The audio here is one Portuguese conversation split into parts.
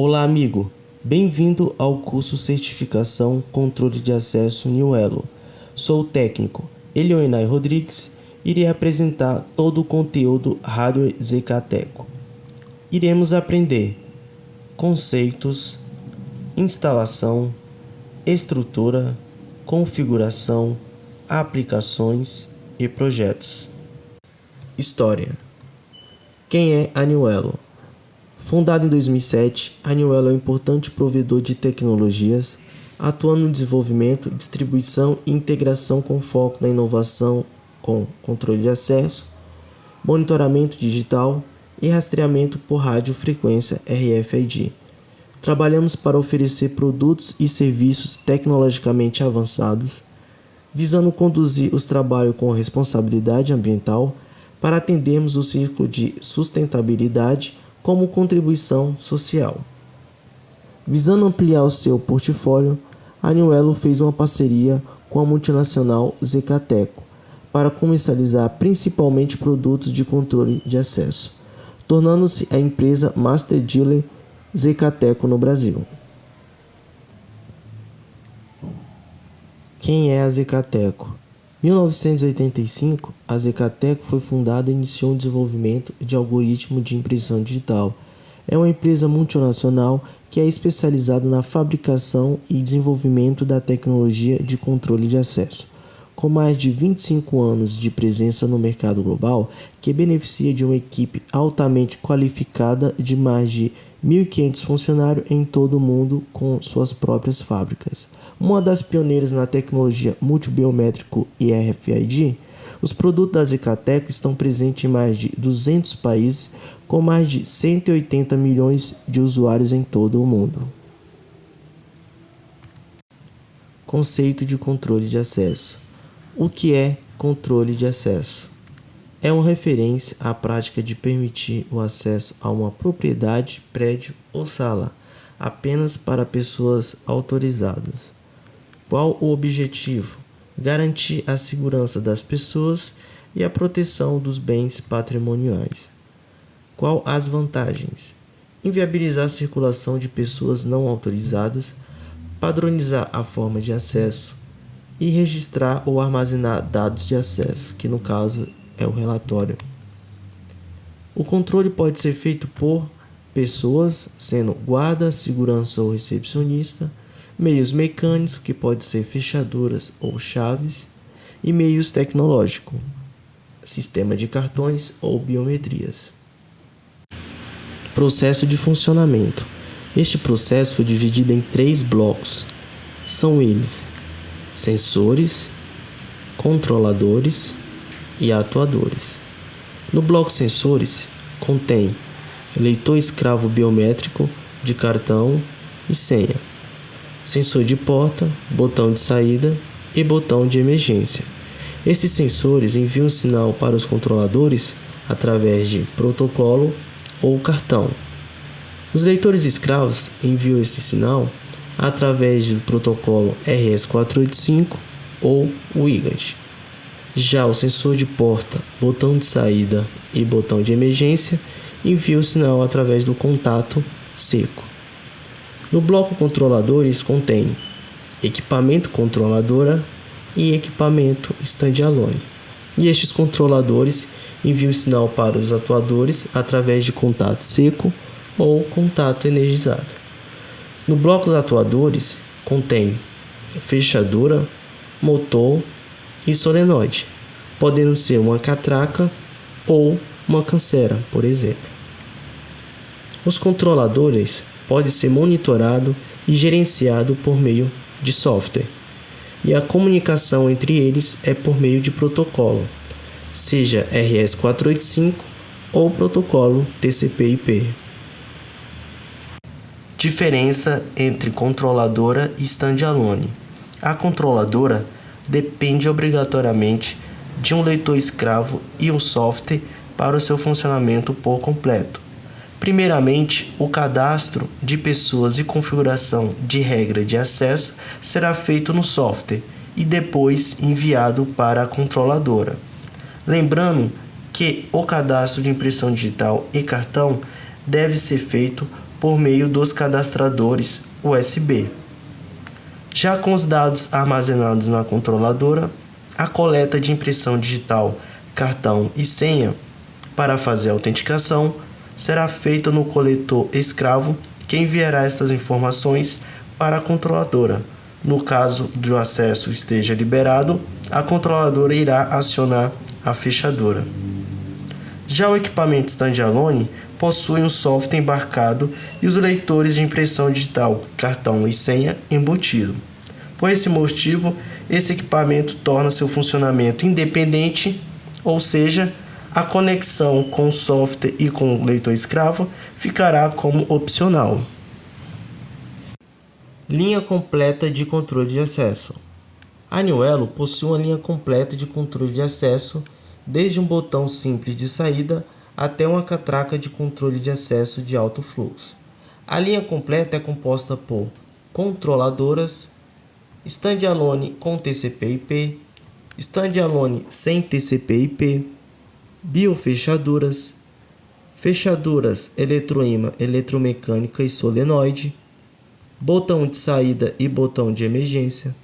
Olá, amigo. Bem-vindo ao curso Certificação Controle de Acesso New Elo. Sou o técnico Elioenay Rodrigues e irei apresentar todo o conteúdo Hardware ZKTeco. Iremos aprender conceitos, instalação, estrutura, configuração, aplicações e projetos. História. Quem é a New Elo? Fundada em 2007, a New Elo é um importante provedor de tecnologias, atuando no desenvolvimento, distribuição e integração com foco na inovação com controle de acesso, monitoramento digital e rastreamento por radiofrequência RFID. Trabalhamos para oferecer produtos e serviços tecnologicamente avançados, visando conduzir os trabalhos com responsabilidade ambiental para atendermos o ciclo de sustentabilidade como contribuição social. Visando ampliar o seu portfólio, a New Elo fez uma parceria com a multinacional ZKTeco para comercializar principalmente produtos de controle de acesso, tornando-se a empresa Master Dealer ZKTeco no Brasil. Quem é a ZKTeco? Em 1985, a ZKTeco foi fundada e iniciou o desenvolvimento de algoritmo de impressão digital. É uma empresa multinacional que é especializada na fabricação e desenvolvimento da tecnologia de controle de acesso, com mais de 25 anos de presença no mercado global, que beneficia de uma equipe altamente qualificada de mais de 1.500 funcionários em todo o mundo com suas próprias fábricas. Uma das pioneiras na tecnologia multibiométrico e RFID, os produtos da ZKTeco estão presentes em mais de 200 países, com mais de 180 milhões de usuários em todo o mundo. Conceito de controle de acesso. O que é controle de acesso? É uma referência à prática de permitir o acesso a uma propriedade, prédio ou sala, apenas para pessoas autorizadas. Qual o objetivo? Garantir a segurança das pessoas e a proteção dos bens patrimoniais. Qual as vantagens? Inviabilizar a circulação de pessoas não autorizadas, padronizar a forma de acesso e registrar ou armazenar dados de acesso, que no caso é o relatório. O controle pode ser feito por pessoas, sendo guarda, segurança ou recepcionista, meios mecânicos, que pode ser fechaduras ou chaves, e meios tecnológicos, sistema de cartões ou biometrias. Processo de funcionamento. Este processo foi dividido em 3 blocos. São eles: sensores, controladores e atuadores. No bloco sensores, contém leitor escravo biométrico de cartão e senha, sensor de porta, botão de saída e botão de emergência. Esses sensores enviam sinal para os controladores através de protocolo ou cartão. Os leitores escravos enviam esse sinal através do protocolo RS485 ou o IGAT. Já o sensor de porta, botão de saída e botão de emergência envia o sinal através do contato seco. No bloco controladores contém equipamento controladora e equipamento standalone. E estes controladores enviam o sinal para os atuadores através de contato seco ou contato energizado. No bloco dos atuadores contém fechadura, motor e solenoide, podendo ser uma catraca ou uma cancera, por exemplo. Os controladores podem ser monitorados e gerenciados por meio de software, e a comunicação entre eles é por meio de protocolo, seja RS485 ou protocolo TCP/IP. Diferença entre controladora e standalone. A controladora depende obrigatoriamente de um leitor escravo e um software para o seu funcionamento por completo. Primeiramente, o cadastro de pessoas e configuração de regra de acesso será feito no software e depois enviado para a controladora. Lembrando que o cadastro de impressão digital e cartão deve ser feito por meio dos cadastradores USB. Já com os dados armazenados na controladora, a coleta de impressão digital, cartão e senha para fazer a autenticação será feita no coletor escravo, que enviará estas informações para a controladora. No caso do acesso esteja liberado, a controladora irá acionar a fechadura. Já o equipamento standalone possui um software embarcado e os leitores de impressão digital, cartão e senha embutido. Por esse motivo, esse equipamento torna seu funcionamento independente, ou seja, a conexão com o software e com o leitor escravo ficará como opcional. Linha completa de controle de acesso. A Niuelo possui uma linha completa de controle de acesso, desde um botão simples de saída até uma catraca de controle de acesso de alto fluxo. A linha completa é composta por controladoras, standalone com TCP/IP, standalone sem TCP/IP, biofechaduras, fechaduras eletroímã, eletromecânica e solenoide, botão de saída e botão de emergência,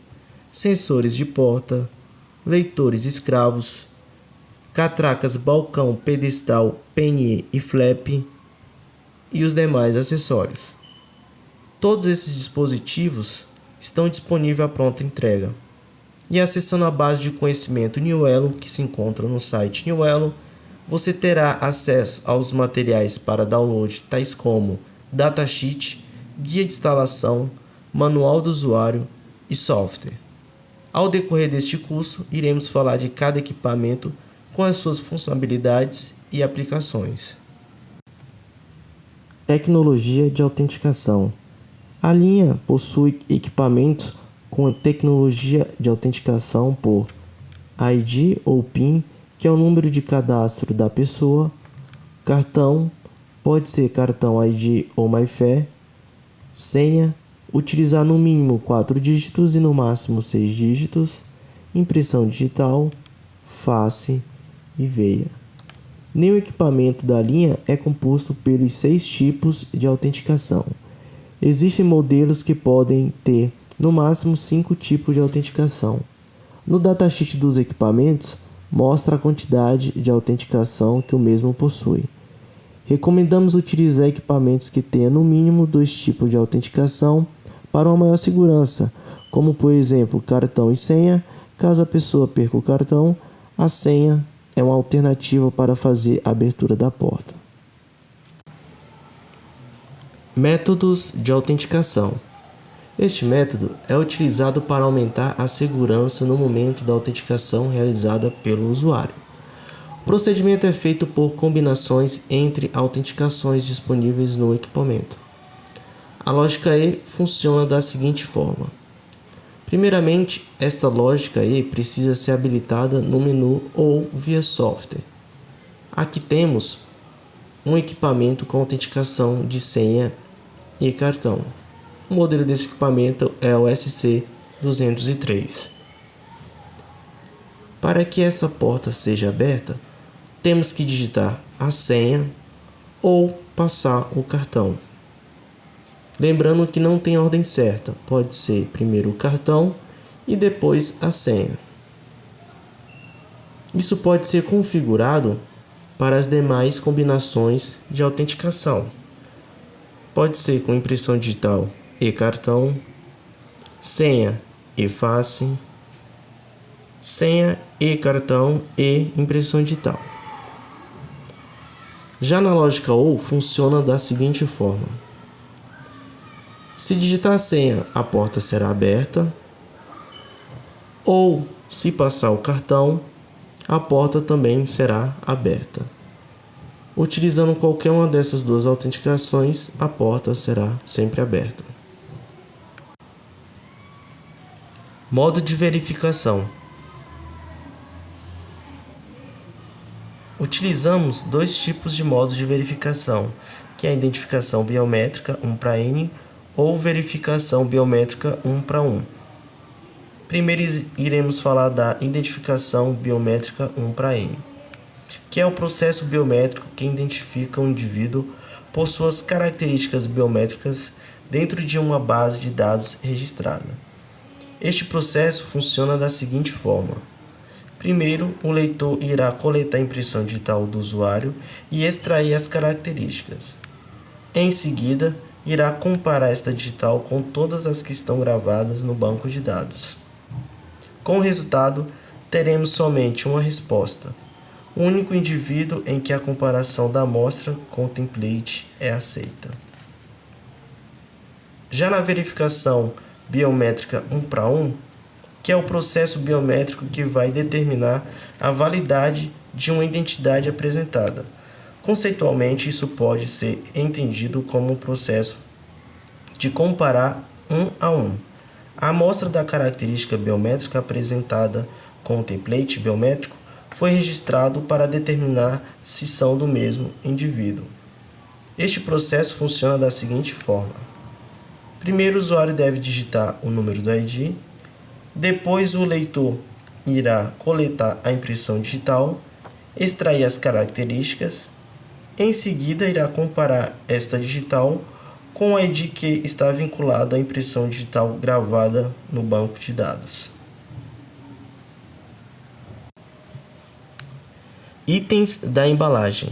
sensores de porta, leitores escravos, catracas balcão, pedestal, PNE e flap e os demais acessórios. Todos esses dispositivos estão disponíveis à pronta entrega. E acessando a base de conhecimento Niuelo, que se encontra no site Niuelo, você terá acesso aos materiais para download, tais como datasheet, guia de instalação, manual do usuário e software. Ao decorrer deste curso, iremos falar de cada equipamento com as suas funcionalidades e aplicações. Tecnologia de autenticação. A linha possui equipamentos com tecnologia de autenticação por ID ou PIN, que é o número de cadastro da pessoa, cartão, pode ser cartão ID ou MyFair, senha, utilizar no mínimo 4 dígitos e no máximo 6 dígitos, impressão digital, face e veia. Nenhum equipamento da linha é composto pelos 6 tipos de autenticação. Existem modelos que podem ter no máximo 5 tipos de autenticação. No datasheet dos equipamentos, mostra a quantidade de autenticação que o mesmo possui. Recomendamos utilizar equipamentos que tenham no mínimo 2 tipos de autenticação para uma maior segurança, como por exemplo cartão e senha. Caso a pessoa perca o cartão, a senha é uma alternativa para fazer a abertura da porta. Métodos de autenticação. Este método é utilizado para aumentar a segurança no momento da autenticação realizada pelo usuário. O procedimento é feito por combinações entre autenticações disponíveis no equipamento. A lógica E funciona da seguinte forma. Primeiramente, esta lógica E precisa ser habilitada no menu ou via software. Aqui temos um equipamento com autenticação de senha e cartão. O modelo desse equipamento é o SC203. Para que essa porta seja aberta, temos que digitar a senha ou passar o cartão. Lembrando que não tem ordem certa, pode ser primeiro o cartão e depois a senha. Isso pode ser configurado para as demais combinações de autenticação. Pode ser com impressão digital e cartão, senha e face, senha e cartão e impressão digital. Já na lógica OU funciona da seguinte forma. Se digitar a senha, a porta será aberta, ou se passar o cartão, a porta também será aberta. Utilizando qualquer uma dessas duas autenticações, a porta será sempre aberta. Modo de verificação. Utilizamos 2 tipos de modos de verificação, que é a identificação biométrica 1 para N ou verificação biométrica 1 para 1. Primeiro iremos falar da identificação biométrica 1 para N, que é o processo biométrico que identifica o indivíduo por suas características biométricas dentro de uma base de dados registrada. Este processo funciona da seguinte forma. Primeiro, o leitor irá coletar a impressão digital do usuário e extrair as características. Em seguida, irá comparar esta digital com todas as que estão gravadas no banco de dados. Com o resultado, teremos somente uma resposta, o único indivíduo em que a comparação da amostra com o template é aceita. Já na verificação biométrica 1 para 1, que é o processo biométrico que vai determinar a validade de uma identidade apresentada. Conceitualmente, isso pode ser entendido como um processo de comparar 1 a 1. A amostra da característica biométrica apresentada com o template biométrico foi registrado para determinar se são do mesmo indivíduo. Este processo funciona da seguinte forma. Primeiro, o usuário deve digitar o número do ID, depois o leitor irá coletar a impressão digital, extrair as características, em seguida irá comparar esta digital com o ID que está vinculado à impressão digital gravada no banco de dados. Itens da embalagem.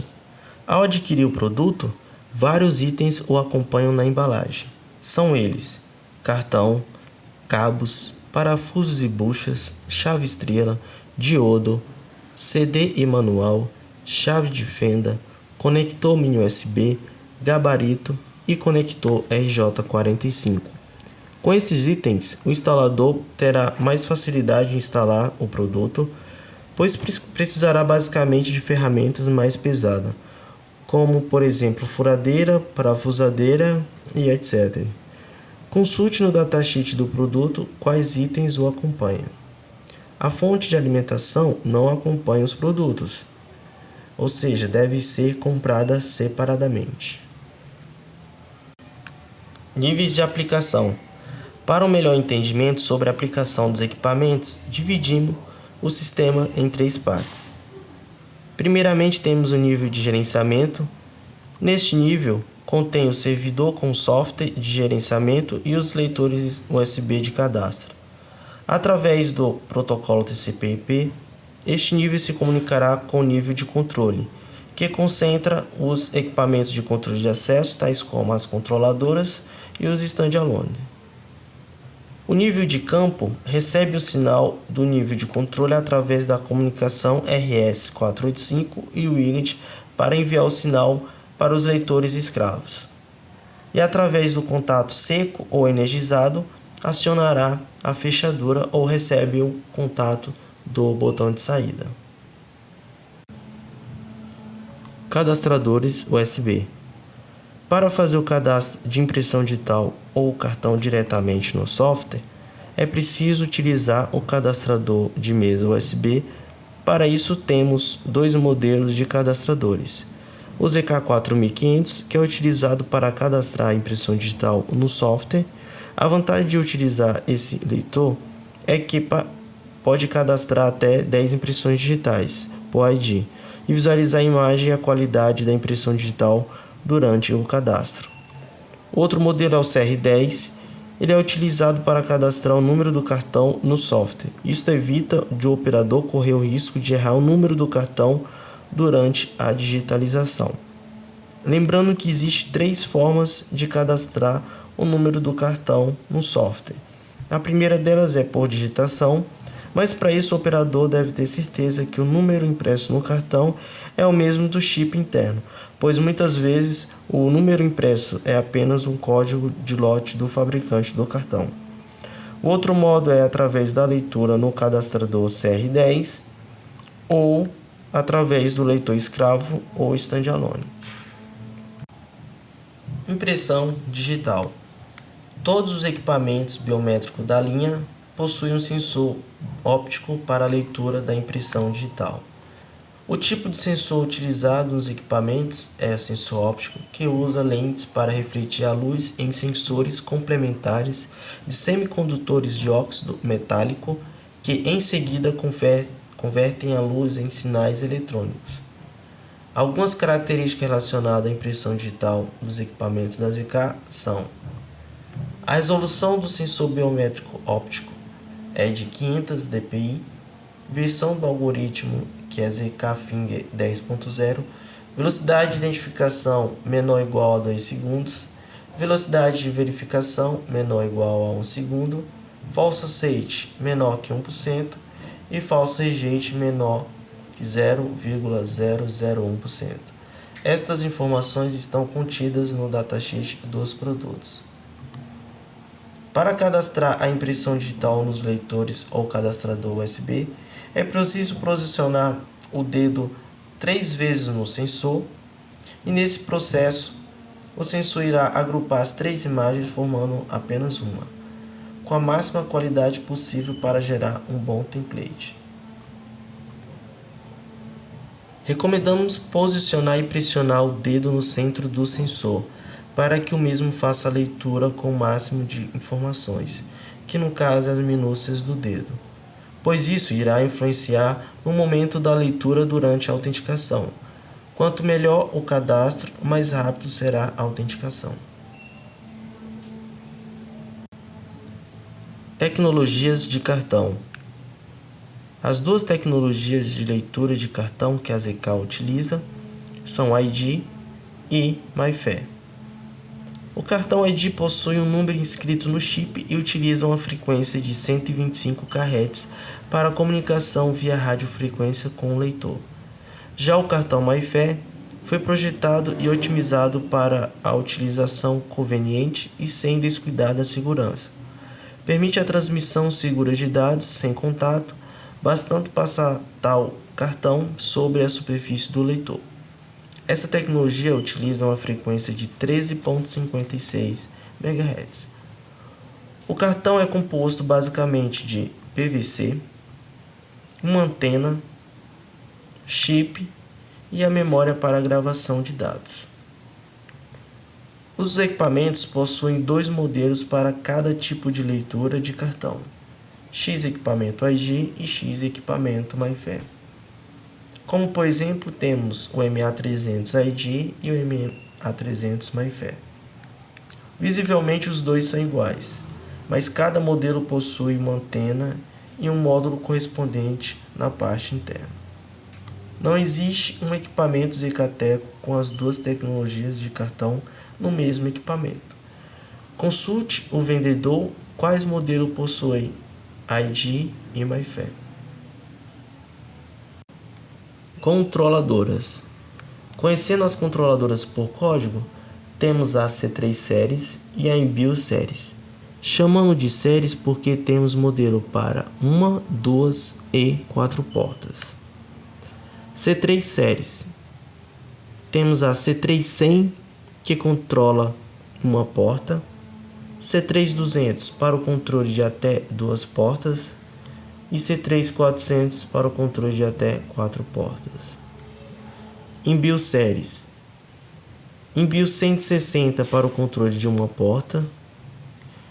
Ao adquirir o produto, vários itens o acompanham na embalagem. São eles: cartão, cabos, parafusos e buchas, chave estrela, diodo, CD e manual, chave de fenda, conector mini USB, gabarito e conector RJ45. Com esses itens, o instalador terá mais facilidade em instalar o produto, pois precisará basicamente de ferramentas mais pesadas, como, por exemplo, furadeira, parafusadeira e etc. Consulte no datasheet do produto quais itens o acompanham. A fonte de alimentação não acompanha os produtos, ou seja, deve ser comprada separadamente. Níveis de aplicação. Para um melhor entendimento sobre a aplicação dos equipamentos, dividimos o sistema em 3 partes. Primeiramente, temos o nível de gerenciamento. Neste nível, contém o servidor com software de gerenciamento e os leitores USB de cadastro. Através do protocolo TCP/IP, este nível se comunicará com o nível de controle, que concentra os equipamentos de controle de acesso, tais como as controladoras e os standalone. O nível de campo recebe o sinal do nível de controle através da comunicação RS-485 e o WIGET para enviar o sinal para os leitores escravos. E através do contato seco ou energizado, acionará a fechadura ou recebe o contato do botão de saída. Cadastradores USB. Para fazer o cadastro de impressão digital ou cartão diretamente no software, é preciso utilizar o cadastrador de mesa USB. Para isso, temos 2 modelos de cadastradores. O ZK4500, que é utilizado para cadastrar a impressão digital no software. A vantagem de utilizar esse leitor é que pode cadastrar até 10 impressões digitais por ID e visualizar a imagem e a qualidade da impressão digital durante o cadastro. Outro modelo é o CR10. Ele é utilizado para cadastrar o número do cartão no software. Isso evita de o operador correr o risco de errar o número do cartão durante a digitalização. Lembrando que existem 3 formas de cadastrar o número do cartão no software. A primeira delas é por digitação, mas para isso o operador deve ter certeza que o número impresso no cartão é o mesmo do chip interno, pois muitas vezes o número impresso é apenas um código de lote do fabricante do cartão. O outro modo é através da leitura no cadastrador CR10 ou através do leitor escravo ou standalone. Impressão digital. Todos os equipamentos biométricos da linha possuem um sensor óptico para a leitura da impressão digital. O tipo de sensor utilizado nos equipamentos é o sensor óptico, que usa lentes para refletir a luz em sensores complementares de semicondutores de óxido metálico, que em seguida convertem a luz em sinais eletrônicos. Algumas características relacionadas à impressão digital dos equipamentos da ZK são: a resolução do sensor biométrico óptico é de 500 dpi, versão do algoritmo que é ZK Finger 10.0, velocidade de identificação menor ou igual a 2 segundos, velocidade de verificação menor ou igual a 1 segundo, false acceite menor que 1% e false reject menor que 0,001%. Estas informações estão contidas no datasheet dos produtos. Para cadastrar a impressão digital nos leitores ou cadastrador USB, é preciso posicionar o dedo 3 vezes no sensor e nesse processo o sensor irá agrupar as 3 imagens formando apenas uma, com a máxima qualidade possível para gerar um bom template. Recomendamos posicionar e pressionar o dedo no centro do sensor para que o mesmo faça a leitura com o máximo de informações, que no caso é as minúcias do dedo, pois isso irá influenciar no momento da leitura durante a autenticação. Quanto melhor o cadastro, mais rápido será a autenticação. Tecnologias de cartão. As duas tecnologias de leitura de cartão que a ZK utiliza são ID e MyFair. O cartão ID possui um número inscrito no chip e utiliza uma frequência de 125 kHz para comunicação via radiofrequência com o leitor. Já o cartão MyFair foi projetado e otimizado para a utilização conveniente e sem descuidar da segurança. Permite a transmissão segura de dados sem contato, bastando passar tal cartão sobre a superfície do leitor. Essa tecnologia utiliza uma frequência de 13,56 MHz. O cartão é composto basicamente de PVC, uma antena, chip e a memória para a gravação de dados. Os equipamentos possuem 2 modelos para cada tipo de leitura de cartão: X equipamento IG e X equipamento MyFair. Como por exemplo, temos o MA300 ID e o MA300 MyFair. Visivelmente os dois são iguais, mas cada modelo possui uma antena e um módulo correspondente na parte interna. Não existe um equipamento ZKTeco com as duas tecnologias de cartão no mesmo equipamento. Consulte o vendedor quais modelos possuem ID e MyFair. Controladoras. Conhecendo as controladoras por código, temos a C3 séries e a Embio séries. Chamamos de séries porque temos modelo para 1, 2 e 4 portas. C3 séries. Temos a C3-100, que controla uma porta, C3-200 para o controle de até 2 portas e C3-400 para o controle de até 4 portas. Embio séries. Embio 160 para o controle de uma porta,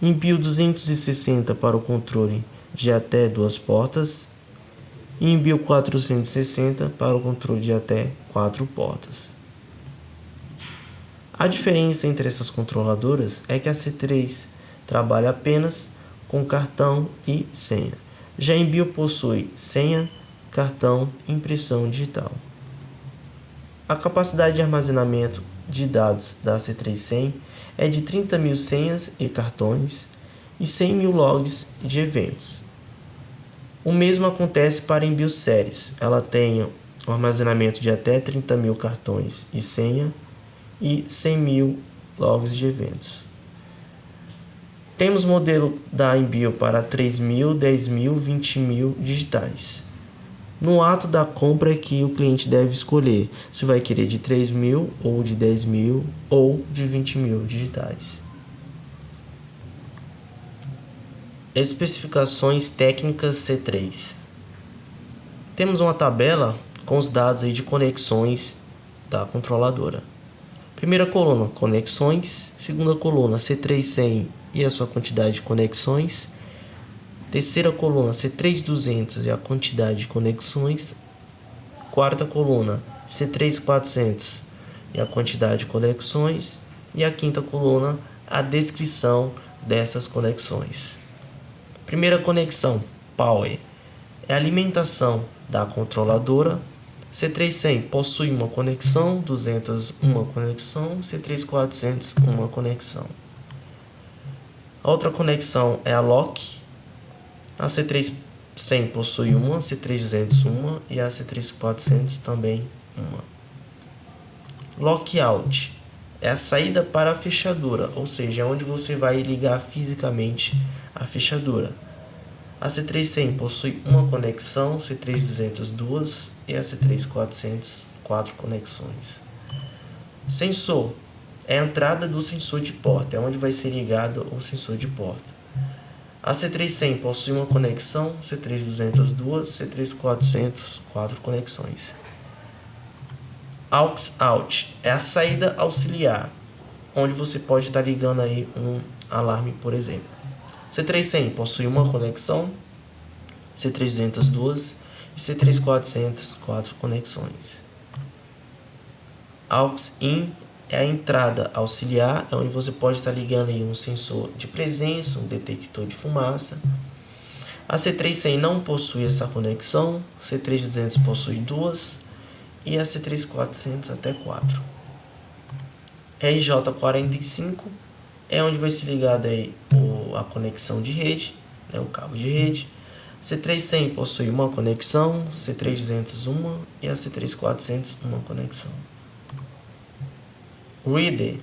Embio 260 para o controle de até 2 portas e Embio 460 para o controle de até 4 portas. A diferença entre essas controladoras é que a C3 trabalha apenas com cartão e senha. Já a Embio possui senha, cartão e impressão digital. A capacidade de armazenamento de dados da C3-100 é de 30.000 senhas e cartões e 100.000 logs de eventos. O mesmo acontece para a Embio séries. Ela tem um armazenamento de até 30.000 cartões e senha e 100.000 logs de eventos. Temos modelo da Embio para 3.000, 10.000, 20.000 digitais. No ato da compra é que o cliente deve escolher se vai querer de 3.000 ou de 10.000 ou de 20.000 digitais. Especificações técnicas C3. Temos uma tabela com os dados aí de conexões da controladora. Primeira coluna, conexões. Segunda coluna, C3-100 e a sua quantidade de conexões. Terceira coluna, C3-200 e a quantidade de conexões. quarta coluna, C3400 e a quantidade de conexões, e a quinta coluna, a descrição dessas conexões. Primeira conexão, Power, é a alimentação da controladora. C3100 possui uma conexão, 200 uma conexão, C3400 uma conexão. A outra conexão é a Lock. A C3100 possui uma, C3200 uma e a C3400 também uma. Lockout é a saída para a fechadura, ou seja, é onde você vai ligar fisicamente a fechadura. A C3100 possui uma conexão, C3200 duas e a C3400 quatro conexões. Sensor é a entrada do sensor de porta, é onde vai ser ligado o sensor de porta. A C3100 possui uma conexão, C3200 duas, C3400 quatro conexões. Aux Out é a saída auxiliar, onde você pode estar ligando aí um alarme, por exemplo. C3100 possui uma conexão, C3200 duas e C3400 quatro conexões. Aux In é a entrada auxiliar, é onde você pode estar ligando aí um sensor de presença, um detector de fumaça. A C3100 não possui essa conexão, C3200 possui duas e a C3400 até 4. RJ45 é onde vai ser ligada aí a conexão de rede, né, o cabo de rede. C3100 possui uma conexão, C3200 uma e a C3400 uma conexão. Reader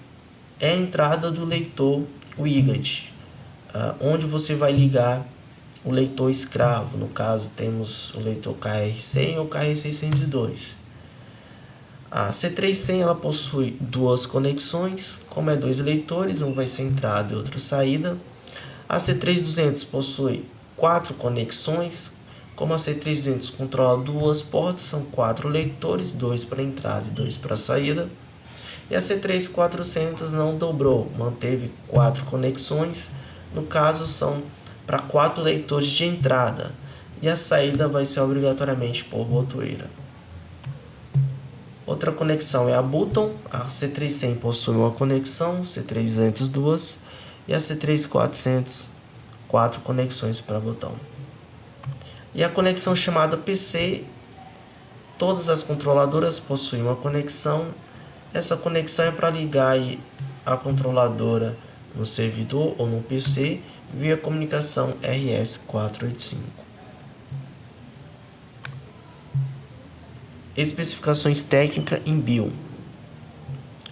é a entrada do leitor WIGAT, onde você vai ligar o leitor escravo. No caso, temos o leitor KR100 ou KR602. A C3100 ela possui duas conexões, como é dois leitores, um vai ser entrada e outro saída. A C3200 possui quatro conexões, como a C3200 controla duas portas, são quatro leitores, dois para entrada e dois para saída. E a C3400 não dobrou, manteve quatro conexões, no caso são para quatro leitores de entrada, e a saída vai ser obrigatoriamente por botoeira. Outra conexão é a Button. A C3100 possui uma conexão, C3200 duas e a C3400 quatro conexões para botão. E a conexão chamada PC, todas as controladoras possuem uma conexão. Essa conexão é para ligar a controladora no servidor ou no PC via comunicação RS485. Especificações técnicas em BIOS.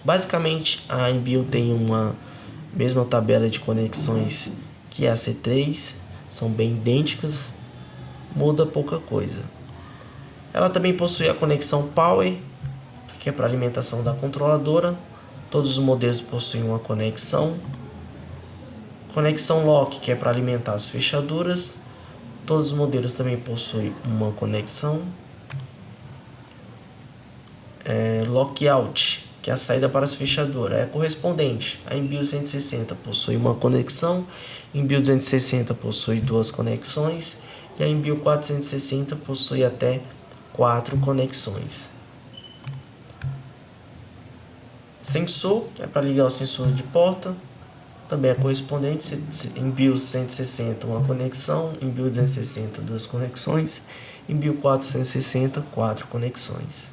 Basicamente, a Inbio tem uma mesma tabela de conexões que a C3, são bem idênticas, muda pouca coisa. Ela também possui a conexão Power, que é para alimentação da controladora. Todos os modelos possuem uma conexão. Conexão Lock, que é para alimentar as fechaduras. Todos os modelos também possuem uma conexão. Lockout, que é a saída para as fechaduras, é correspondente. A Inbio 160 possui uma conexão, a Inbio 260 possui duas conexões e a Inbio 460 possui até 4 conexões. Sensor, que é para ligar o sensor de porta, também é correspondente. Inbio 160 uma conexão, Inbio 260 duas conexões, Inbio 460 4 conexões.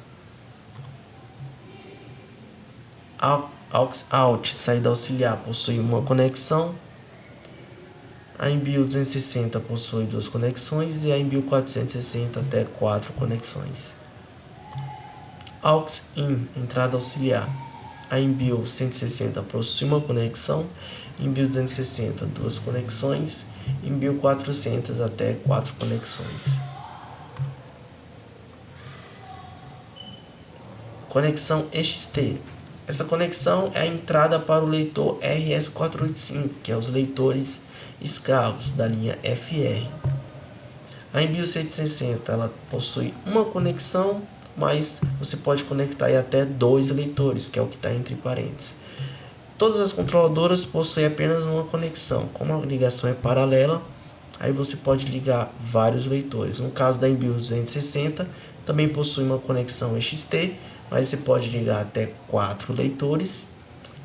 Aux Out, saída auxiliar, possui uma conexão. A Inbio 260 possui duas conexões e a Inbio 460 até 4 conexões. Aux In, entrada auxiliar. A Inbio 160 possui uma conexão, Inbio 260 duas conexões, Inbio 400 até 4 conexões. Conexão EXT. Essa conexão é a entrada para o leitor RS485, que é os leitores escravos da linha FR. A Inbio 160 ela possui uma conexão, mas você pode conectar aí até 2 leitores, que é o que está entre parênteses. Todas as controladoras possuem apenas uma conexão. Como a ligação é paralela, aí você pode ligar vários leitores. No caso da Inbio 260, Também possui uma conexão XT, mas você pode ligar até 4 leitores,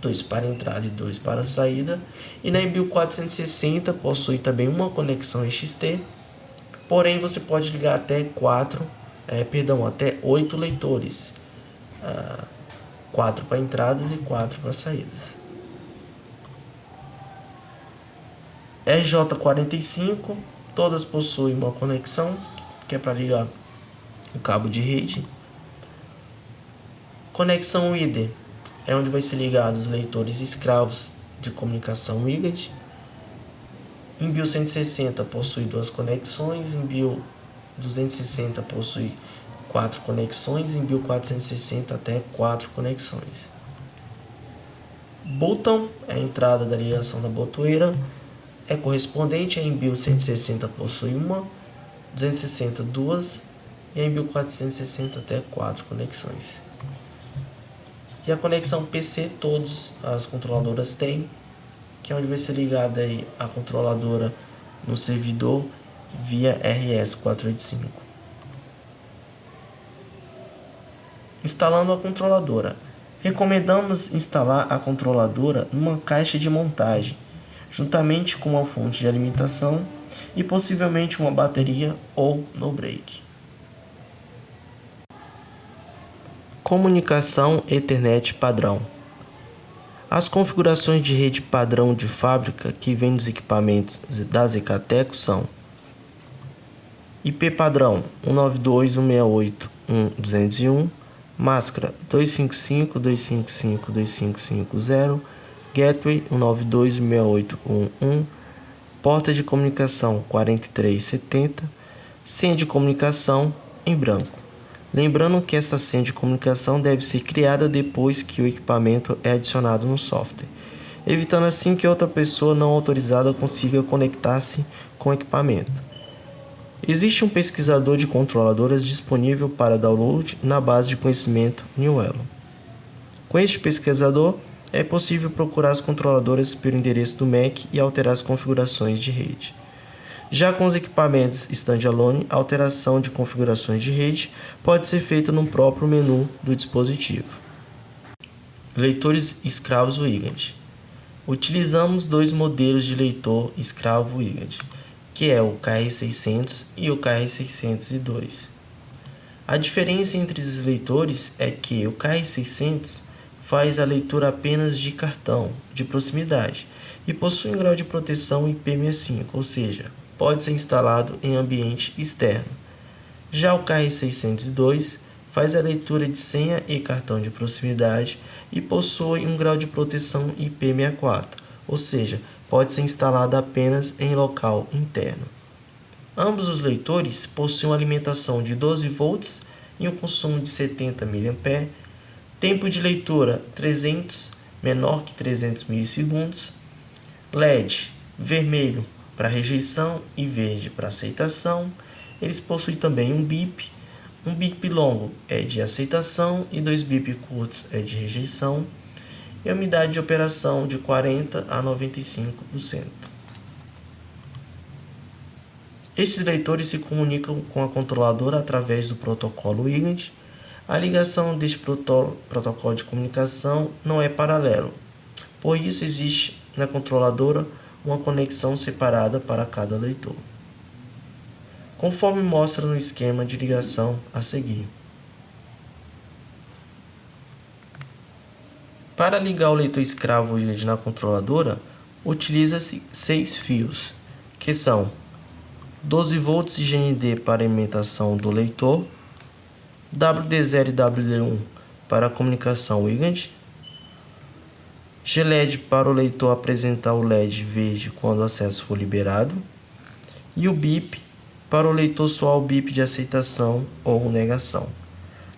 2 para entrada e 2 para saída. E na Embio 460 possui também uma conexão XT, porém você pode ligar até 8 leitores, 4 para entradas e 4 para saídas. RJ45, todas possuem uma conexão, que é para ligar o cabo de rede. Conexão WIDE é onde vai ser ligado os leitores escravos de comunicação WIGAD. Embio 160 possui 2 conexões, Embio 260 possui 4 conexões, Embio 460 até 4 conexões. Botão é a entrada da ligação da botoeira, é correspondente a Embio 160 possui 1, 260 2 e a Embio 460 até 4 conexões. E a conexão PC todas as controladoras têm, que é onde vai ser ligada aí a controladora no servidor via RS485. Instalando a controladora. Recomendamos instalar a controladora numa caixa de montagem, juntamente com uma fonte de alimentação e possivelmente uma bateria ou no break. Comunicação Ethernet padrão. As configurações de rede padrão de fábrica que vêm dos equipamentos da Zecateco são IP padrão 192.168.1.201, máscara 255.255.255.0, gateway 192.168.1.1, porta de comunicação 4370, senha de comunicação em branco. Lembrando que esta senha de comunicação deve ser criada depois que o equipamento é adicionado no software, evitando assim que outra pessoa não autorizada consiga conectar-se com o equipamento. Existe um pesquisador de controladoras disponível para download na base de conhecimento New Elo. Com este pesquisador, é possível procurar as controladoras pelo endereço do MAC e alterar as configurações de rede. Já com os equipamentos standalone, a alteração de configurações de rede pode ser feita no próprio menu do dispositivo. Leitores escravos WIGAD. Utilizamos 2 modelos de leitor escravo WIGAD, que é o KR600 e o KR602. A diferença entre os leitores é que o KR600 faz a leitura apenas de cartão de proximidade e possui um grau de proteção IP65, ou seja, pode ser instalado em ambiente externo. Já o KR602 faz a leitura de senha e cartão de proximidade e possui um grau de proteção IP64, ou seja, pode ser instalado apenas em local interno. Ambos os leitores possuem uma alimentação de 12 volts e um consumo de 70 mA, tempo de leitura 300, menor que 300 milissegundos, LED vermelho para rejeição e verde para aceitação. Eles possuem também um bip longo é de aceitação e 2 bip curtos é de rejeição, e a umidade de operação de 40 a 95%. Estes leitores se comunicam com a controladora através do protocolo WIGAD. A ligação deste protocolo de comunicação não é paralelo, por isso existe na controladora uma conexão separada para cada leitor, conforme mostra no esquema de ligação a seguir. Para ligar o leitor escravo WIGAD na controladora, utiliza-se 6 fios, que são 12 volts de GND para alimentação do leitor, WD0 e WD1 para a comunicação WIGAD, GLED para o leitor apresentar o LED verde quando o acesso for liberado, e o BIP para o leitor soar o BIP de aceitação ou negação.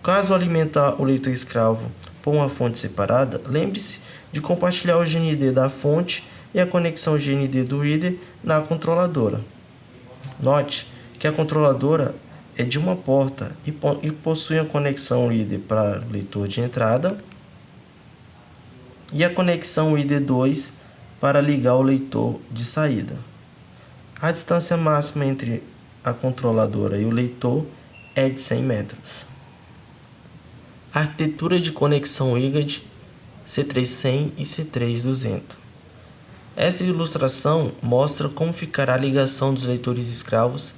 Caso alimentar o leitor escravo por uma fonte separada, lembre-se de compartilhar o GND da fonte e a conexão GND do reader na controladora. Note que a controladora é de uma porta e possui a conexão reader para o leitor de entrada e a conexão ID2 para ligar o leitor de saída. A distância máxima entre a controladora e o leitor é de 100 metros. Arquitetura de conexão IGAD C300 e C3200. Esta ilustração mostra como ficará a ligação dos leitores escravos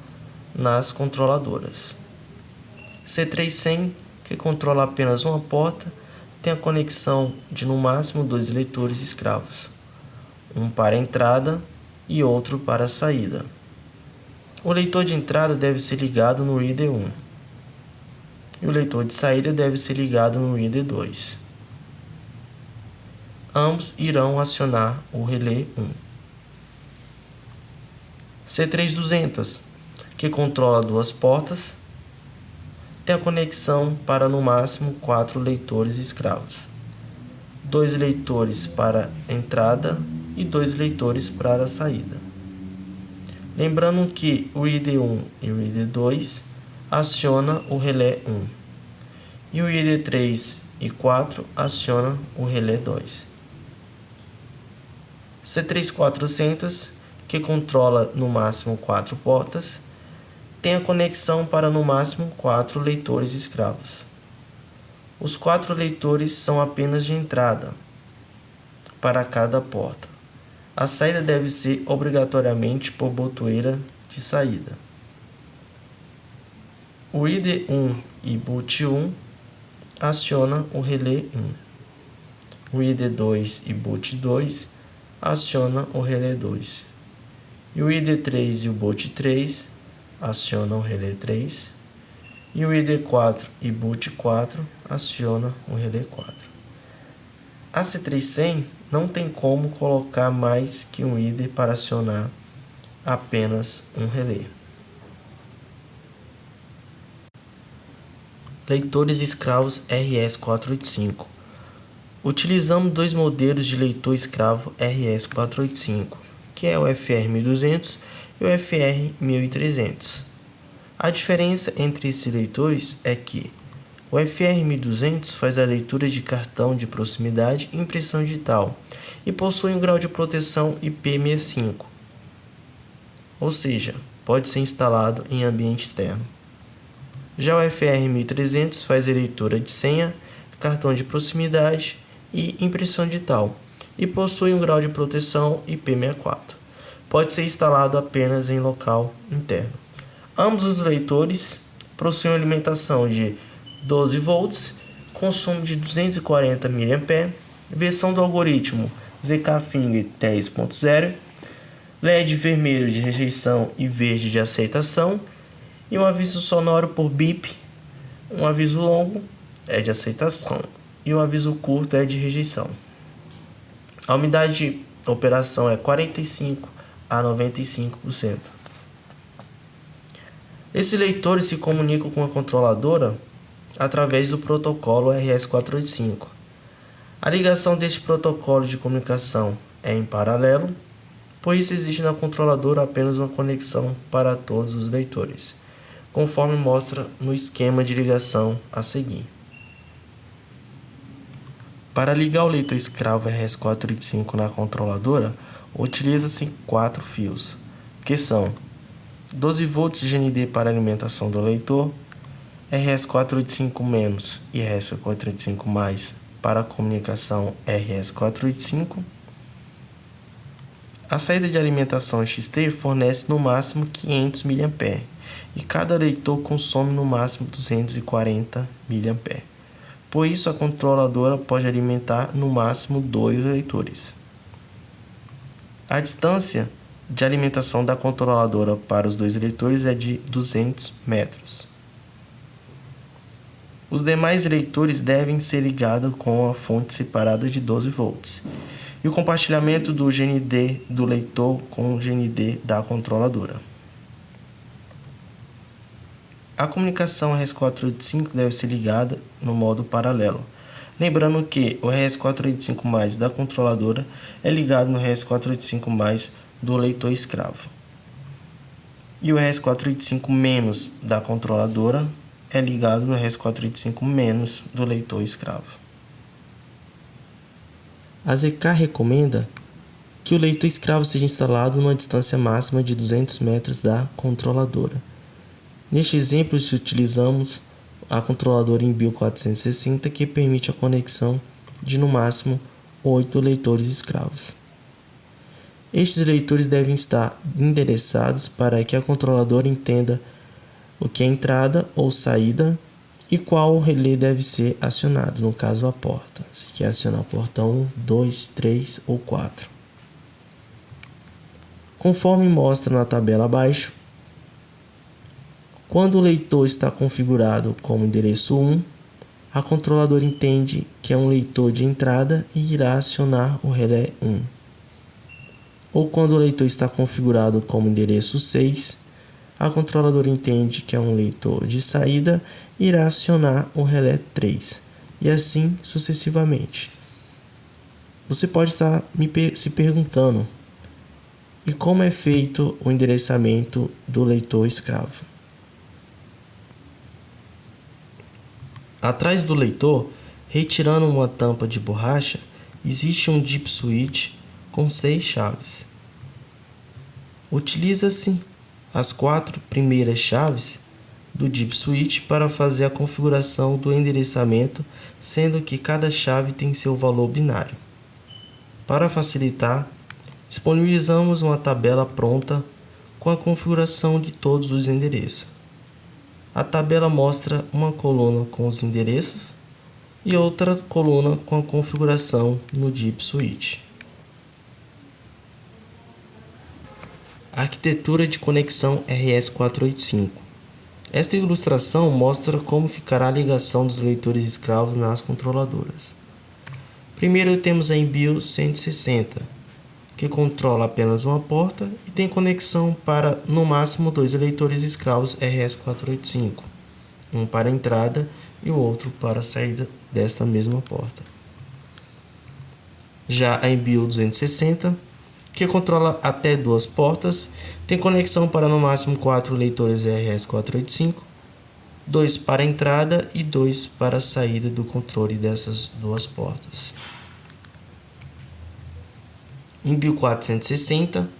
nas controladoras. C300, que controla apenas uma porta, tem a conexão de no máximo 2 leitores escravos, um para a entrada e outro para a saída. O leitor de entrada deve ser ligado no ID1 e o leitor de saída deve ser ligado no ID2. Ambos irão acionar o relé 1. C3200, que controla 2 portas, tem a conexão para no máximo 4 leitores escravos, 2 leitores para a entrada e 2 leitores para a saída. Lembrando que o ID1 e o ID2 aciona o relé 1 e o ID3 e 4 aciona o relé 2. C3400, que controla no máximo 4 portas, tem a conexão para no máximo 4 leitores escravos. Os 4 leitores são apenas de entrada para cada porta. A saída deve ser obrigatoriamente por botoeira de saída. O ID1 e boot 1 aciona o relé 1. O ID2 e boot 2 aciona o relé 2. E o ID3 e o boot 3 acionam o relé 3. E o ID4 e boot 4 aciona o relé 4. A C300 não tem como colocar mais que um ID para acionar apenas um relé. Leitores escravos RS485. Utilizamos 2 modelos de leitor escravo RS485, que é o FR1200 e o FR1300. A diferença entre esses leitores é que o FR1200 faz a leitura de cartão de proximidade e impressão digital e possui um grau de proteção IP65, ou seja, pode ser instalado em ambiente externo. Já o FR1300 faz a leitura de senha, cartão de proximidade e impressão digital e possui um grau de proteção IP64. Pode ser instalado apenas em local interno. Ambos os leitores possuem alimentação de 12 volts, consumo de 240 mAh, versão do algoritmo ZK-Finger 10.0, LED vermelho de rejeição e verde de aceitação, e um aviso sonoro por bip. Um aviso longo é de aceitação e um aviso curto é de rejeição. A umidade de operação é 45 a 95%. Esses leitores se comunicam com a controladora através do protocolo RS485. A ligação deste protocolo de comunicação é em paralelo, pois existe na controladora apenas uma conexão para todos os leitores, conforme mostra no esquema de ligação a seguir. Para ligar o leitor escravo RS485 na controladora, utiliza-se 4 fios, que são 12 volts de GND para alimentação do leitor, RS485- e RS485+ para a comunicação RS485. A saída de alimentação XT fornece no máximo 500 mA e cada leitor consome no máximo 240 mA. Por isso, a controladora pode alimentar no máximo 2 leitores. A distância de alimentação da controladora para os 2 leitores é de 200 metros. Os demais leitores devem ser ligados com a fonte separada de 12 volts e o compartilhamento do GND do leitor com o GND da controladora. A comunicação RS485 deve ser ligada no modo paralelo, lembrando que o RS485+ da controladora é ligado no RS485+ do leitor escravo, e o RS485- da controladora é ligado no RS485- do leitor escravo. A ZK recomenda que o leitor escravo seja instalado numa distância máxima de 200 metros da controladora. Neste exemplo, utilizamos a controladora Inbil 460, que permite a conexão de no máximo 8 leitores escravos. Estes leitores devem estar endereçados para que a controladora entenda o que é entrada ou saída e qual relé deve ser acionado, no caso a porta, se quer acionar a porta 1, 2, 3 ou 4. Conforme mostra na tabela abaixo, quando o leitor está configurado como endereço 1, a controladora entende que é um leitor de entrada e irá acionar o relé 1. Ou quando o leitor está configurado como endereço 6, a controladora entende que é um leitor de saída e irá acionar o relé 3, e assim sucessivamente. Você pode estar se perguntando, e como é feito o endereçamento do leitor escravo? Atrás do leitor, retirando uma tampa de borracha, existe um DIP switch com 6 chaves. Utiliza-se as 4 primeiras chaves do DIP switch para fazer a configuração do endereçamento, sendo que cada chave tem seu valor binário. Para facilitar, disponibilizamos uma tabela pronta com a configuração de todos os endereços. A tabela mostra uma coluna com os endereços e outra coluna com a configuração no DIP switch. Arquitetura de conexão RS485. Esta ilustração mostra como ficará a ligação dos leitores escravos nas controladoras. Primeiro temos a Inbil 160, que controla apenas uma porta e tem conexão para no máximo 2 leitores escravos RS485, um para a entrada e o outro para a saída desta mesma porta. Já a Inbil 260, que controla até 2 portas, tem conexão para no máximo 4 leitores RS485, 2 para a entrada e 2 para a saída do controle dessas 2 portas. Inbil 460,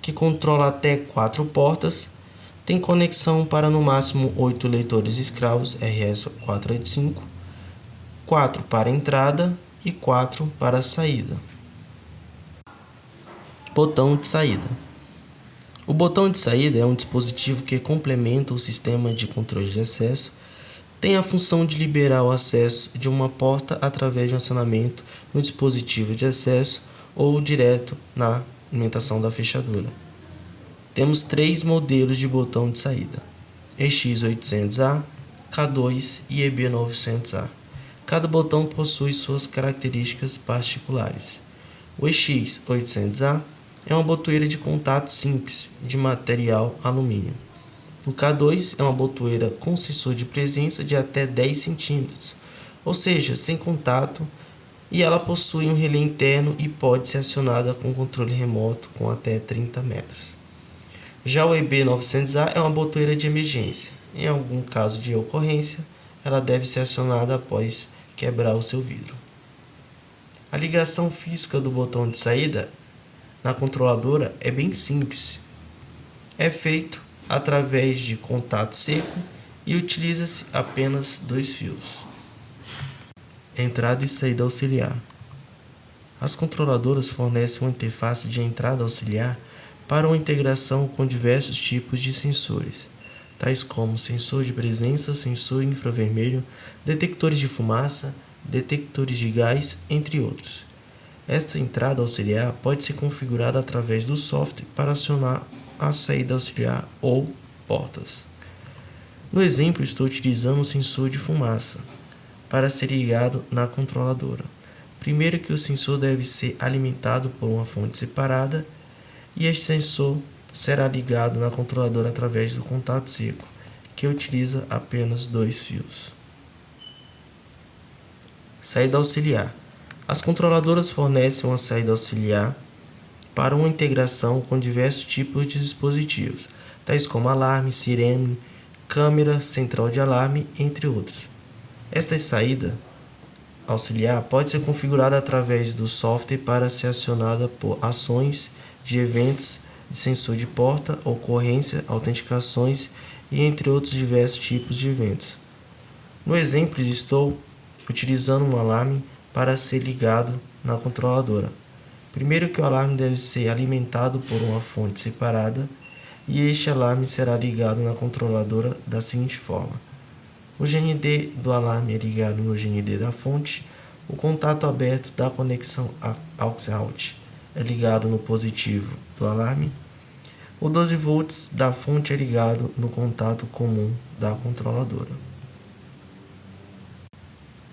que controla até 4 portas, tem conexão para no máximo 8 leitores escravos RS485, 4 para a entrada e 4 para a saída. Botão de saída. O botão de saída é um dispositivo que complementa o sistema de controle de acesso. Tem a função de liberar o acesso de uma porta através de um acionamento no dispositivo de acesso ou direto na alimentação da fechadura. Temos 3 modelos de botão de saída: EX800A, K2 e EB900A. Cada botão possui suas características particulares. O EX800A é uma botoeira de contato simples, de material alumínio. O K2 é uma botoeira com sensor de presença de até 10 cm, ou seja, sem contato, e ela possui um relé interno e pode ser acionada com controle remoto com até 30 metros. Já o EB900A é uma botoeira de emergência. Em algum caso de ocorrência, ela deve ser acionada após quebrar o seu vidro. A ligação física do botão de saída na controladora é bem simples. É feito através de contato seco e utiliza-se apenas 2 fios. Entrada e saída auxiliar. As controladoras fornecem uma interface de entrada auxiliar para uma integração com diversos tipos de sensores, tais como sensor de presença, sensor infravermelho, detectores de fumaça, detectores de gás, entre outros. Esta entrada auxiliar pode ser configurada através do software para acionar a saída auxiliar ou portas. No exemplo, estou utilizando o sensor de fumaça para ser ligado na controladora. Primeiro que o sensor deve ser alimentado por uma fonte separada e este sensor será ligado na controladora através do contato seco, que utiliza apenas 2 fios. Saída auxiliar. As controladoras fornecem uma saída auxiliar para uma integração com diversos tipos de dispositivos, tais como alarme, sirene, câmera, central de alarme, entre outros. Esta saída auxiliar pode ser configurada através do software para ser acionada por ações de eventos de sensor de porta, ocorrência, autenticações e entre outros diversos tipos de eventos. No exemplo, estou utilizando um alarme para ser ligado na controladora. Primeiro que o alarme deve ser alimentado por uma fonte separada e este alarme será ligado na controladora da seguinte forma. O GND do alarme é ligado no GND da fonte, o contato aberto da conexão aux-out é ligado no positivo do alarme, o 12 volts da fonte é ligado no contato comum da controladora.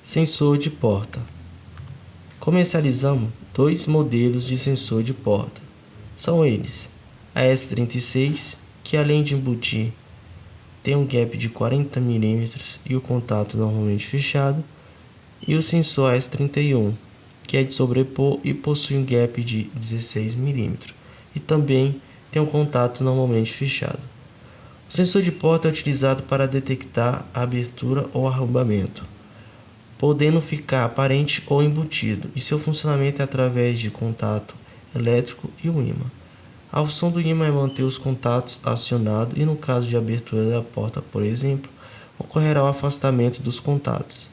Sensor de porta. Comercializamos dois modelos de sensor de porta. São eles: a S36, que além de embutir, tem um gap de 40 mm e o contato normalmente fechado, e o sensor S31, que é de sobrepor e possui um gap de 16 mm e também tem um contato normalmente fechado. O sensor de porta é utilizado para detectar a abertura ou arrombamento, podendo ficar aparente ou embutido, e seu funcionamento é através de contato elétrico e o ímã. A função do ímã é manter os contatos acionados e, no caso de abertura da porta, por exemplo, ocorrerá o afastamento dos contatos,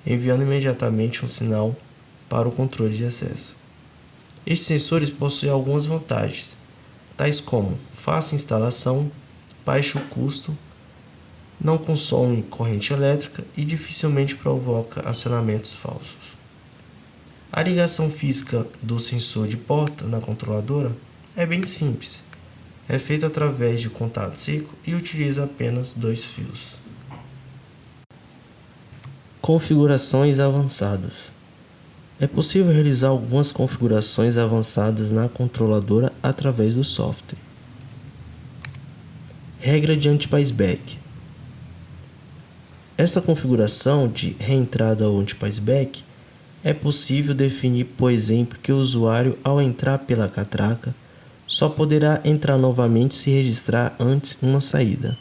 enviando imediatamente um sinal para o controle de acesso. Estes sensores possuem algumas vantagens, tais como fácil instalação, baixo custo, não consome corrente elétrica e dificilmente provoca acionamentos falsos. A ligação física do sensor de porta na controladora é bem simples. É feita através de contato seco e utiliza apenas 2 fios. Configurações avançadas. É possível realizar algumas configurações avançadas na controladora através do software. Regra de anti-passback. Essa configuração de reentrada ou anti-passback é possível definir, por exemplo, que o usuário, ao entrar pela catraca, só poderá entrar novamente se registrar antes uma saída.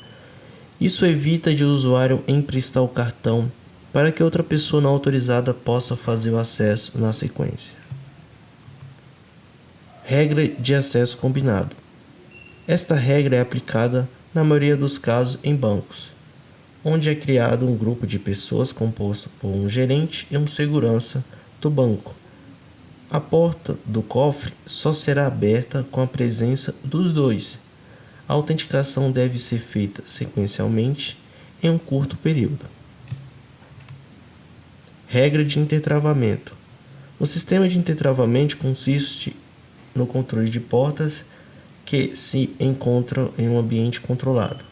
Isso evita de o usuário emprestar o cartão para que outra pessoa não autorizada possa fazer o acesso na sequência. Regra de acesso combinado. Esta regra é aplicada na maioria dos casos em bancos, onde é criado um grupo de pessoas composto por um gerente e um segurança do banco. A porta do cofre só será aberta com a presença dos dois. A autenticação deve ser feita sequencialmente em um curto período. Regra de intertravamento. O sistema de intertravamento consiste no controle de portas que se encontram em um ambiente controlado,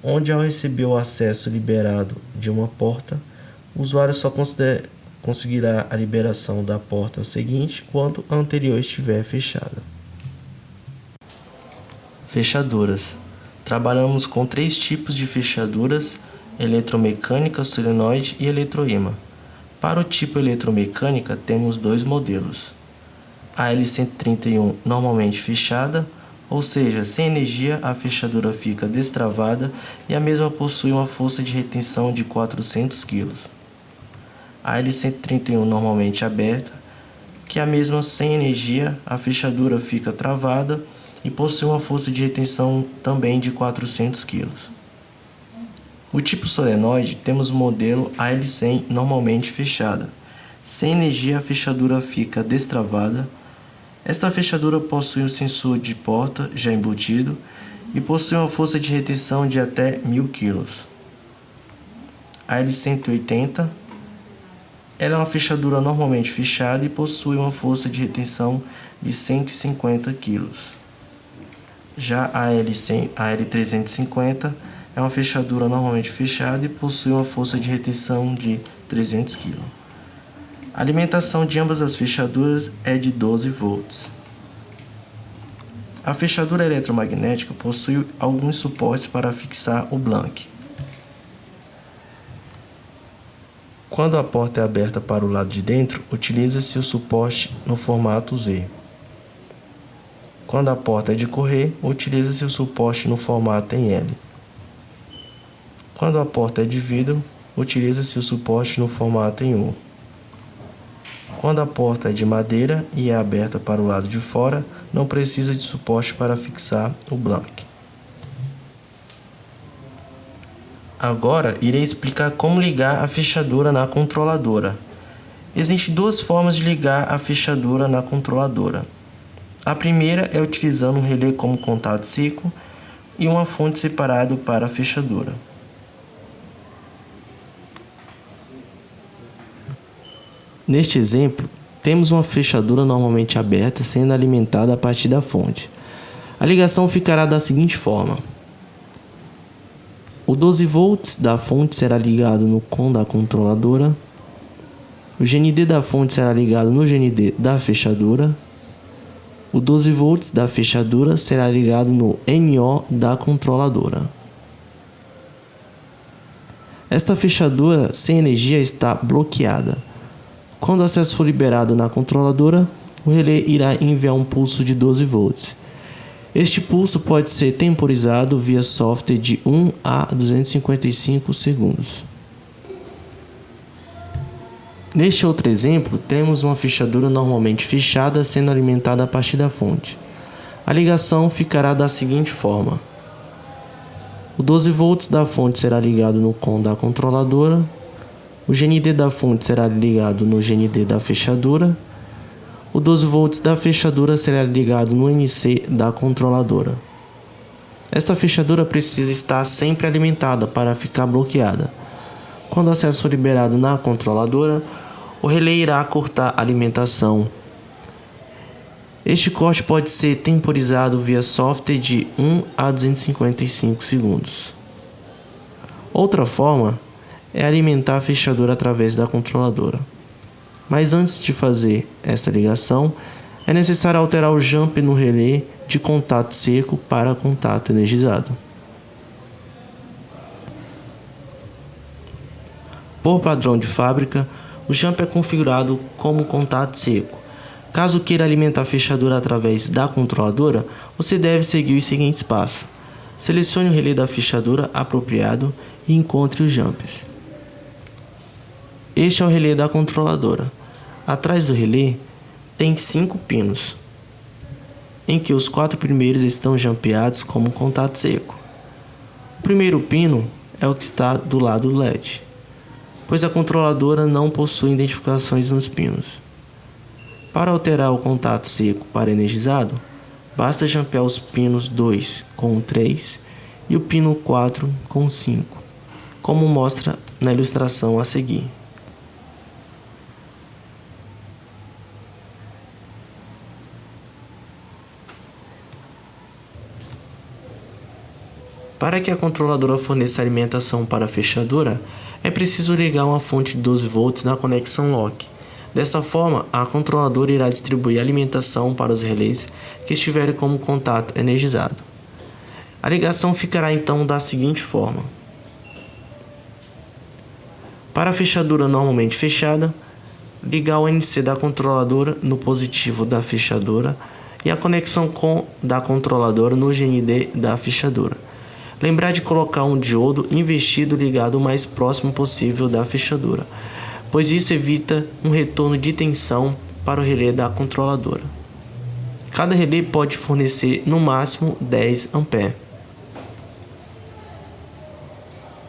onde, ao receber o acesso liberado de uma porta, o usuário só conseguirá a liberação da porta seguinte quando a anterior estiver fechada. Fechaduras. Trabalhamos com 3 tipos de fechaduras: eletromecânica, solenoide e eletroímã. Para o tipo eletromecânica, temos 2 modelos. A L131 normalmente fechada, ou seja, sem energia a fechadura fica destravada e a mesma possui uma força de retenção de 400 kg. A L131 normalmente aberta, que a mesma sem energia a fechadura fica travada e possui uma força de retenção também de 400 kg. O tipo solenoide, temos o modelo AL100 normalmente fechada. Sem energia a fechadura fica destravada. Esta fechadura possui um sensor de porta já embutido e possui uma força de retenção de até 1000 kg. A L180 ela é uma fechadura normalmente fechada e possui uma força de retenção de 150 kg. Já a L350 é uma fechadura normalmente fechada e possui uma força de retenção de 300 kg. A alimentação de ambas as fechaduras é de 12 volts. A fechadura eletromagnética possui alguns suportes para fixar o blank. Quando a porta é aberta para o lado de dentro, utiliza-se o suporte no formato Z. Quando a porta é de correr, utiliza-se o suporte no formato em L. Quando a porta é de vidro, utiliza-se o suporte no formato em U. Quando a porta é de madeira e é aberta para o lado de fora, não precisa de suporte para fixar o blank. Agora, irei explicar como ligar a fechadura na controladora. Existem duas formas de ligar a fechadura na controladora. A primeira é utilizando um relé como contato seco e uma fonte separada para a fechadura. Neste exemplo, temos uma fechadura normalmente aberta sendo alimentada a partir da fonte. A ligação ficará da seguinte forma. O 12 volts da fonte será ligado no COM da controladora. O GND da fonte será ligado no GND da fechadura. O 12 volts da fechadura será ligado no NO da controladora. Esta fechadura sem energia está bloqueada. Quando o acesso for liberado na controladora, o relé irá enviar um pulso de 12 volts. Este pulso pode ser temporizado via software de 1 a 255 segundos. Neste outro exemplo, temos uma fechadura normalmente fechada sendo alimentada a partir da fonte. A ligação ficará da seguinte forma. O 12 volts da fonte será ligado no COM da controladora. O GND da fonte será ligado no GND da fechadura. O 12 volts da fechadura será ligado no NC da controladora. Esta fechadura precisa estar sempre alimentada para ficar bloqueada. Quando o acesso for liberado na controladora, o relé irá cortar a alimentação. Este corte pode ser temporizado via software de 1 a 255 segundos. Outra forma é alimentar a fechadura através da controladora. Mas antes de fazer essa ligação, é necessário alterar o jump no relé de contato seco para contato energizado. Por padrão de fábrica, o jump é configurado como contato seco. Caso queira alimentar a fechadura através da controladora, você deve seguir os seguintes passos. Selecione o relé da fechadura apropriado e encontre os jumps. Este é o relé da controladora. Atrás do relé tem 5 pinos, em que os 4 primeiros estão jampeados como contato seco. O primeiro pino é o que está do lado do LED, pois a controladora não possui identificações nos pinos. Para alterar o contato seco para energizado, basta jampear os pinos 2 com 3 e o pino 4 com 5, como mostra na ilustração a seguir. Para que a controladora forneça alimentação para a fechadura, é preciso ligar uma fonte de 12 volts na conexão lock. Dessa forma, a controladora irá distribuir alimentação para os relés que estiverem como contato energizado. A ligação ficará então da seguinte forma. Para a fechadura normalmente fechada, ligar o NC da controladora no positivo da fechadura e a conexão COM da controladora no GND da fechadura. Lembrar de colocar um diodo invertido ligado o mais próximo possível da fechadura, pois isso evita um retorno de tensão para o relé da controladora. Cada relé pode fornecer no máximo 10 A.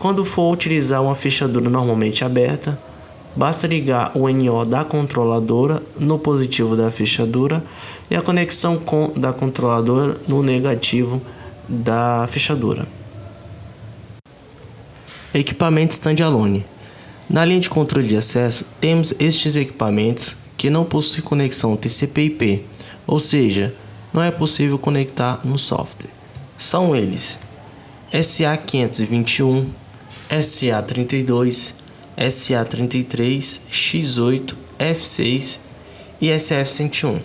Quando for utilizar uma fechadura normalmente aberta, basta ligar o NO da controladora no positivo da fechadura e a conexão COM da controladora no negativo da fechadura. Equipamento standalone. Na linha de controle de acesso, temos estes equipamentos que não possuem conexão TCP/IP, ou seja, não é possível conectar no software. São eles: SA521, SA32, SA33, X8, F6 e SF101.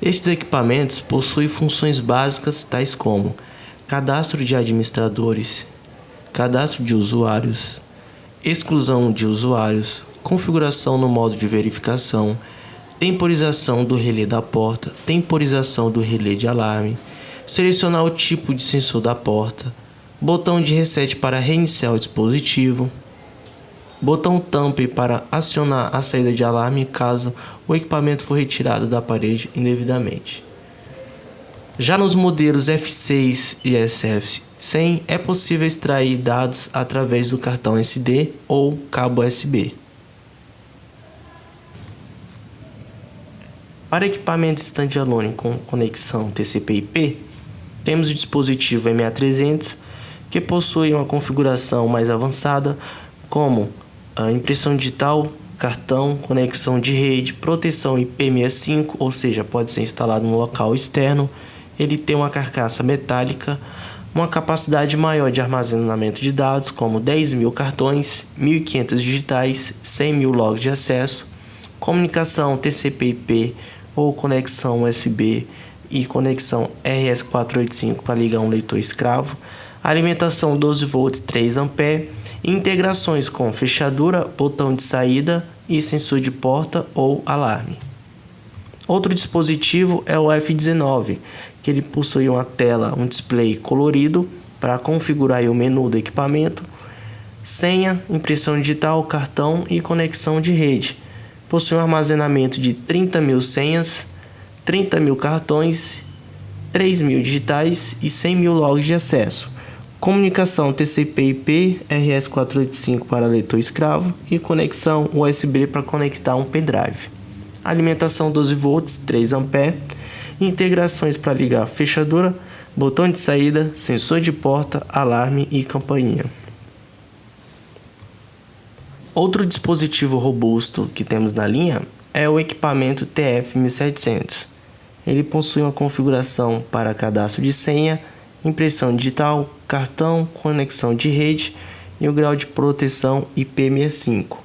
Estes equipamentos possuem funções básicas tais como cadastro de administradores, cadastro de usuários, exclusão de usuários, configuração no modo de verificação, temporização do relé da porta, temporização do relé de alarme, selecionar o tipo de sensor da porta, botão de reset para reiniciar o dispositivo, botão tamper para acionar a saída de alarme caso o equipamento for retirado da parede indevidamente. Já nos modelos F6 e SF100 é possível extrair dados através do cartão SD ou cabo USB. Para equipamentos standalone com conexão TCP/IP, temos o dispositivo MA300, que possui uma configuração mais avançada, como a impressão digital, cartão, conexão de rede, proteção IP65, ou seja, pode ser instalado no local externo. Ele tem uma carcaça metálica, uma capacidade maior de armazenamento de dados, como 10.000 cartões, 1.500 digitais, 100.000 logs de acesso, comunicação TCP/IP ou conexão USB e conexão RS485 para ligar um leitor escravo, alimentação 12 volts 3 A, integrações com fechadura, botão de saída e sensor de porta ou alarme. Outro dispositivo é o F19, que ele possui uma tela, um display colorido para configurar o menu do equipamento, senha, impressão digital, cartão e conexão de rede. Possui um armazenamento de 30.000 senhas, 30.000 cartões, 3.000 digitais e 100.000 logs de acesso. Comunicação TCP/IP, RS485 para leitor escravo e conexão USB para conectar um pendrive. Alimentação 12 volts 3 A, integrações para ligar fechadura, botão de saída, sensor de porta, alarme e campainha. Outro dispositivo robusto que temos na linha é o equipamento TF1700. Ele possui uma configuração para cadastro de senha, impressão digital, cartão, conexão de rede e o grau de proteção IP65.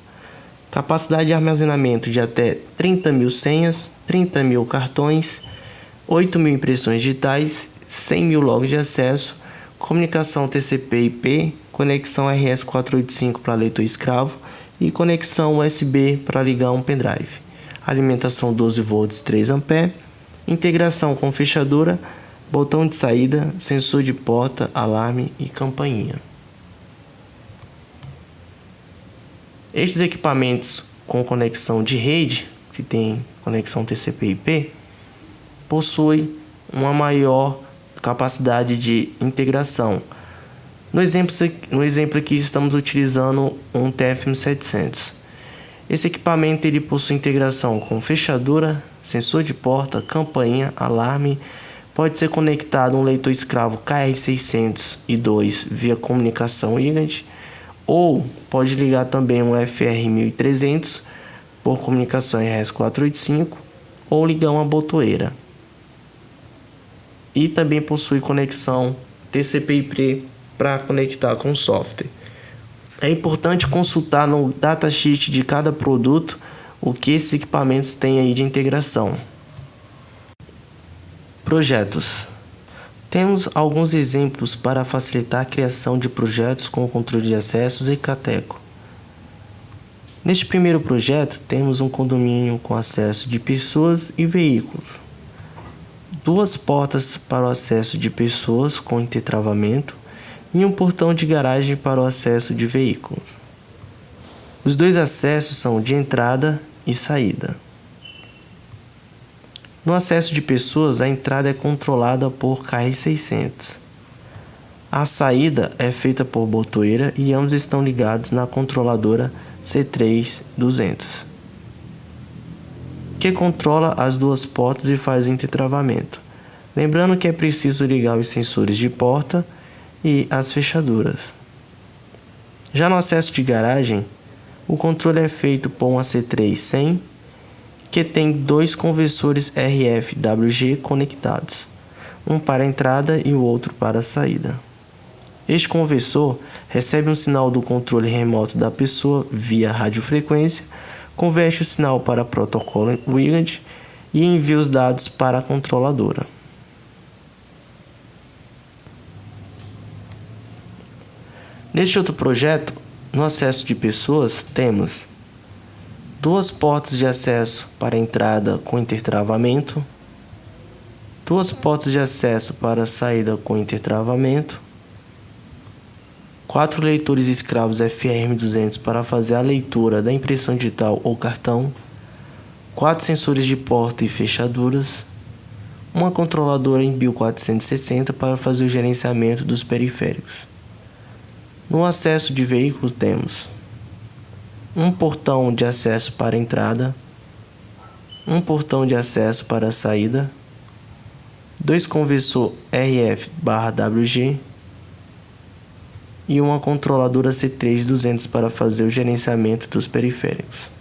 Capacidade de armazenamento de até 30.000 senhas, 30.000 cartões, 8.000 impressões digitais, 100.000 logs de acesso, comunicação TCP/IP, conexão RS485 para leitor escravo e conexão USB para ligar um pendrive. Alimentação 12 volts 3 A, integração com fechadura, botão de saída, sensor de porta, alarme e campainha. Estes equipamentos com conexão de rede, que tem conexão TCP/IP, possuem uma maior capacidade de integração. No exemplo aqui estamos utilizando um TF1700. Esse equipamento ele possui integração com fechadura, sensor de porta, campainha, alarme. Pode ser conectado a um leitor escravo KR602 via comunicação Ethernet, ou pode ligar também um FR1300 por comunicação RS485 ou ligar uma botoeira. E também possui conexão TCP/IP para conectar com o software. É importante consultar no datasheet de cada produto o que esses equipamentos têm aí de integração. Projetos. Temos alguns exemplos para facilitar a criação de projetos com controle de acessos e Cateco. Neste primeiro projeto, temos um condomínio com acesso de pessoas e veículos. 2 portas para o acesso de pessoas com intertravamento e um portão de garagem para o acesso de veículos. Os 2 acessos são de entrada e saída. No acesso de pessoas, a entrada é controlada por KR600. A saída é feita por botoeira e ambos estão ligados na controladora C3200, que controla as 2 portas e faz o intertravamento. Lembrando que é preciso ligar os sensores de porta e as fechaduras. Já no acesso de garagem, o controle é feito por uma C3100, que tem 2 conversores RF/WG conectados, um para a entrada e o outro para a saída. Este conversor recebe um sinal do controle remoto da pessoa via radiofrequência, converte o sinal para protocolo Ethernet e envia os dados para a controladora. Neste outro projeto, no acesso de pessoas, temos 2 portas de acesso para a entrada com intertravamento, 2 portas de acesso para a saída com intertravamento, 4 leitores escravos FRM200 para fazer a leitura da impressão digital ou cartão, 4 sensores de porta e fechaduras, uma controladora em BIOS 460 para fazer o gerenciamento dos periféricos. No acesso de veículo temos um portão de acesso para a entrada, um portão de acesso para a saída, 2 conversor RF/WG e uma controladora C3200 para fazer o gerenciamento dos periféricos.